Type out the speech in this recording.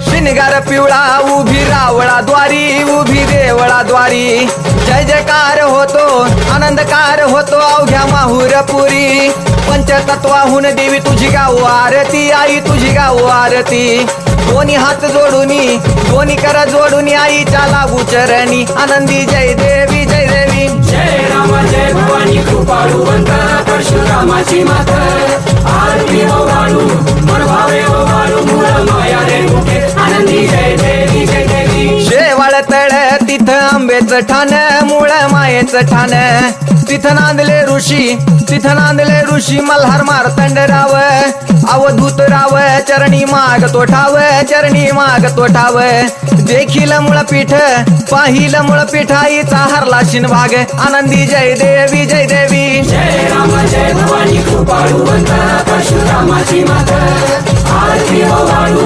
शिनगार पिवळा उभी रावळा द्वारी, उभी देवळा द्वारी. जय जयकार होतो, आनंदकार होतो अवघ्या माहुरपुरी. पंचतत्वाहून देवी तुझी गाव आरती, आई तुझी गाव आरती. दोन्ही हात जोडूनी, दोन्ही कर जोडूनी आईच्या लागू चरणी. आनंदी जय देवी जय देवी. जय राम जय भवानी कृपाळुवंत परशुरामाची मात. आरती ओवाळू मन भावे ओवाळू मूळ माया रे मुखे. आनंदी जय देवी जय देवी. शेवाळ तळ तिथं आंबेचं ठाण, मूळ मायेचं ठाण. तिथं नांदले ऋषी, तिथं नांदले ऋषी. मल्हार मार्तंड राव, अवधूत राव. चरणी माग तो ठाव, चरणी माग तो ठाव. देखील मुळपीठ, पाहिलं मुळपीठ. आईचा हरला शिनभाग. आनंदी जय देवी जय देवी. जय राम जय भवानी कृपाळुवंत परशुरामाची मात. आरती ओवाळू